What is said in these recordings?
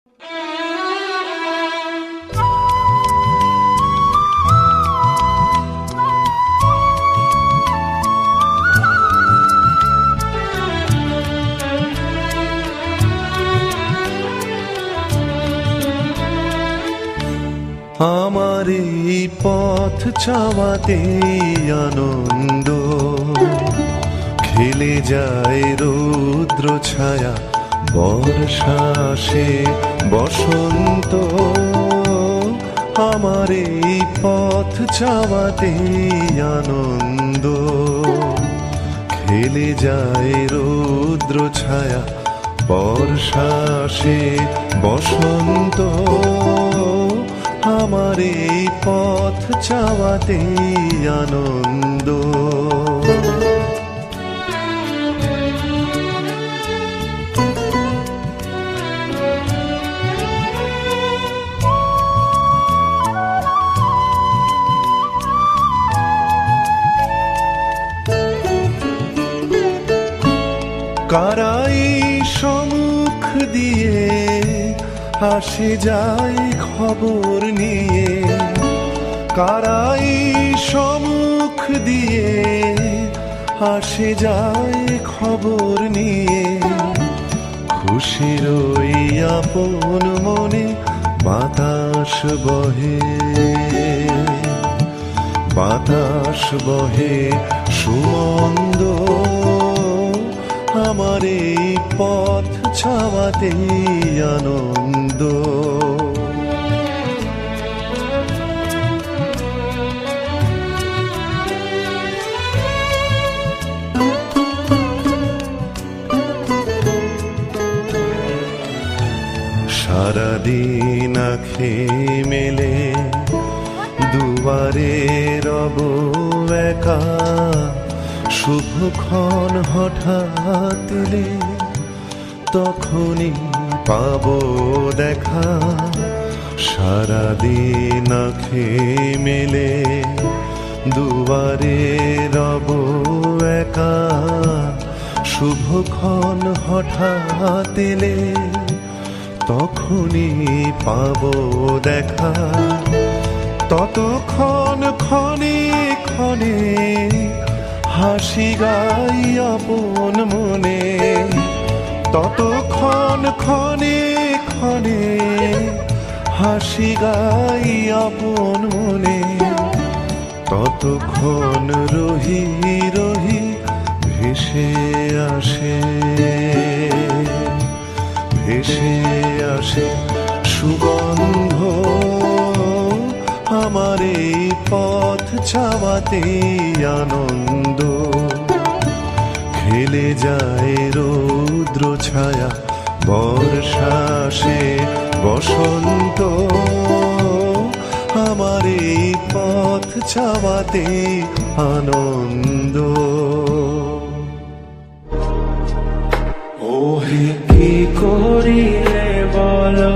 আমার এই পথ চাওয়াতে আনন্দ খেলে যায় রৌদ্র ছায়া বর্ষা আসে বসন্ত। আমার এই পথ চাওয়াতে আনন্দ খেলে যায় রৌদ্র ছায়া বর্ষা আসে বসন্ত। আমার এই পথ চাওয়াতে আনন্দ। কারাই সম্মুখ দিয়ে আসে যায় খবর নিয়ে, কারাই সম্মুখ দিয়ে আসে যায় খবর নিয়ে। খুশির ওই আপন মনে বাতাস বহে, বাতাস বহে সুমন্দ। আমার এই পথ চাওয়াতে আনন্দ। সারাদিন আঁখে মেলে দুয়ারে রব একা, শুভক্ষণ হঠাৎ এলে তখনই পাবো দেখা। সারাদিন আঁখে মেলে দুয়ারে রব একা, শুভক্ষণ হঠাৎ এলে তখনই পাবো দেখা। ততক্ষণ ক্ষণে ক্ষণে হাসি গাই আপন মনে, ততক্ষণ ক্ষণে ক্ষণে হাসি গাই আপন মনে। ততক্ষণ রহি রহি ভেসে আসে, ভেসে আসে সুগন্ধ। আমার এই পথ চাওয়াতে আনন্দ খেলে যায় রৌদ্র ছায়া বর্ষা আসে বসন্ত। আমার এই পথ চাওয়াতে আনন্দ। ওহে কি করিলে বলো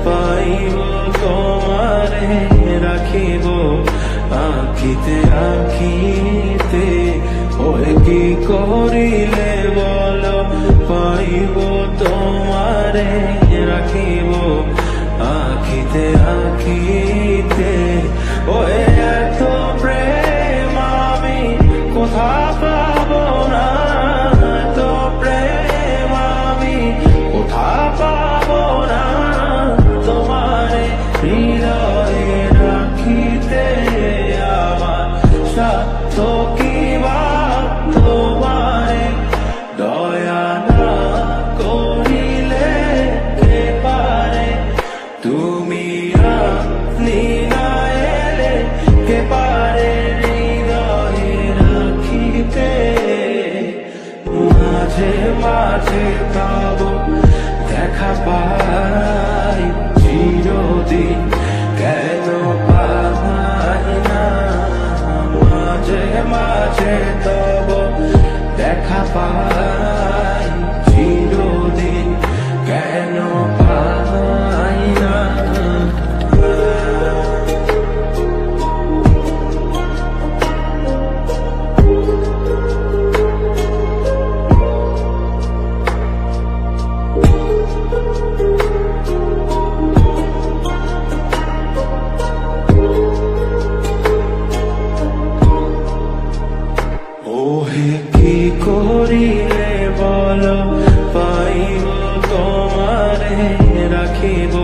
পাইব তোমারে, রাখিব আখিতে আখিতে। ওহে কি করিলে বলো পাইব তোমারে, রাখিব আখিতে আখিতে। ওহে এত প্রেম আমি কোথা পাবো না, এত প্রেম আমি কোথা পাবো না। তোমারে হৃদয়ে রাখিতে আমার সাধ্য কি বা, তোমারে দয়া না করিলে কে পারে। তুমি আপনি না এলে রাখিব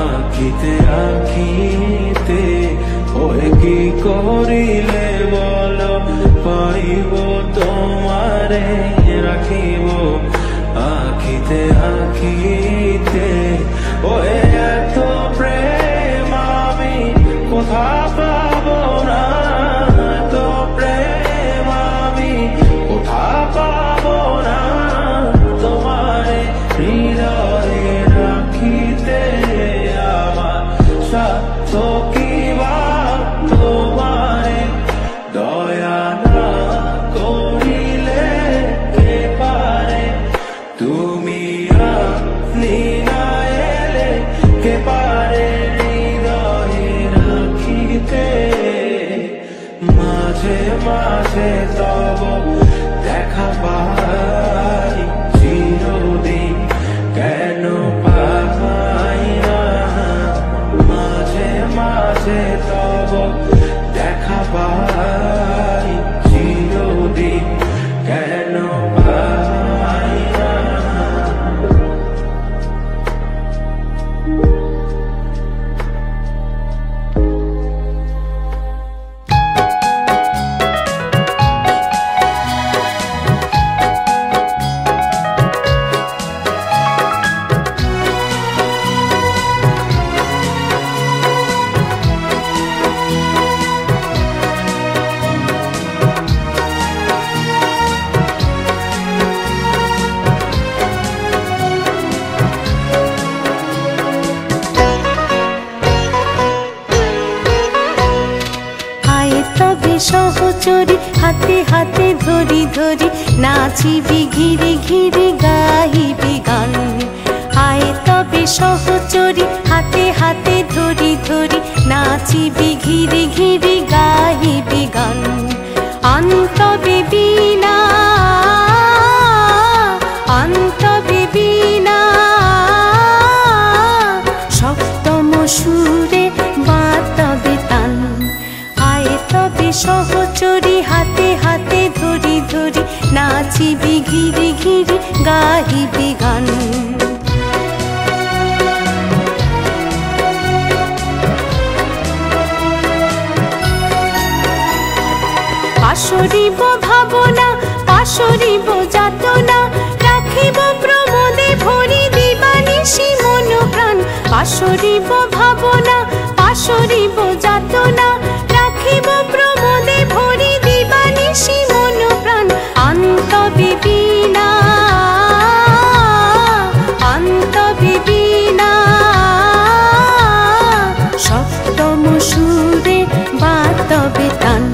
আঁখিতে আঁখিতে। ওই কি করিলে বল পাইব তোমারে রাখিব আঁখিতে আঁখিতে। ওই এত প্রেম আমি কোথা পাবো না, এত প্রেম আমি কোথা পাবো না, তোমারে হৃদয়ে রাখিতে আমার স্বার্থ কি বা তোমারে দয়া না করিলে কে পারে, তুমি আপনি না এলে কে পারে হৃদয়ে রাখিতে। মাঝে মাঝে তব দেখা পাই চিরদিন কেন পাই না, মাঝে মাঝে তব দেখা পাই চিরদিন কেন পাই না। সহচরি হাতে হাতে ধরি ধরি নাচিবি ঘিরে ঘিরে গাহিবি গান। আয় তবে সহচরি হাতে হাতে ধরি ধরি নাচিবি ঘিরে ঘিরে গাহিবি গান। অন্তবে বিনা অন্তবে বিনা সপ্তম সুরে বাতাবে তান। আয় তবে সহচরি হাতে হাতে ধরি ধরি নাচিবি ঘিরে ঘিরে গাহিবি গান। পাশরিব ভাবনা পাশরিব যাতনা রাখিব প্রমোদে ভরি দিবানিশি মন প্রাণ। পাশরিব ভাবনা পাশরিব যাতনা রাখিব প্রমোদে ভরি দিবানিশি মন প্রাণ। অন্তবে বিনা অন্তবে বিনা সপ্তম সুরে বাতবে তান।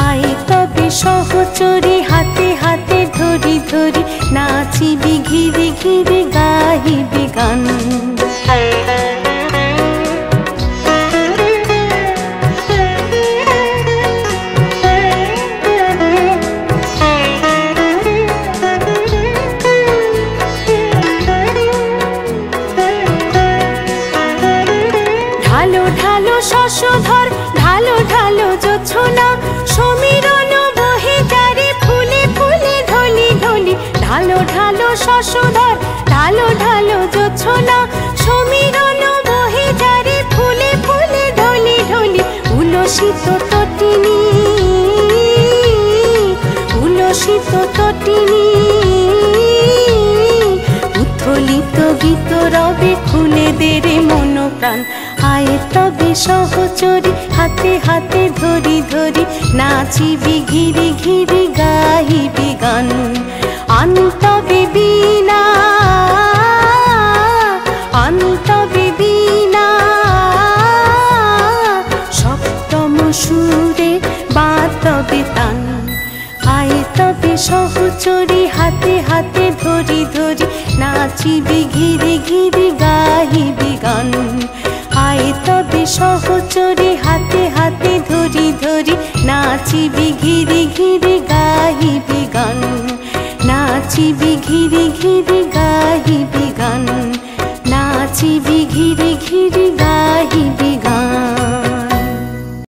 আয় তবে সহচরি হাতে হাতে ধরি ধরি নাচিবি ঘিরে ঘিরে গাহিবি গান। ঢালো ঢালো শশধর ঢালো ঢালো জোছনা সমীরণ বহে যারে ফুলে ফুলে ঢলি ঢলি। ঢালো ঢালো শশধর ঢালো ঢালো জোছনা সমীরণ বহে যারে ফুলে ফুলে ঢলি ঢলি। উলসিত তটিনী উলসিত তটিনী উথলিত গীত রবে খুলে দেরে মন প্রাণ। আয় তবে সহচরি হাতে হাতে ধরি ধরি নাচিবি ঘিরে ঘিরে গাহিবি গান। অন্তবে বিনা অন্তবে বিনা সপ্তম সুরে বাতবে তান। আয় তবে সহচরি হাতে হাতে ধরি ধরি নাচিবি ঘিরে ঘিরে গাহিবি গান। আয় তবে সহচরি হাতে হাতে ধরি ধরি নাচিবি ঘিরে ঘিরে গাহিবি গান। নাচিবি ঘিরে ঘিরে গাহিবি গান। নাচিবি ঘিরে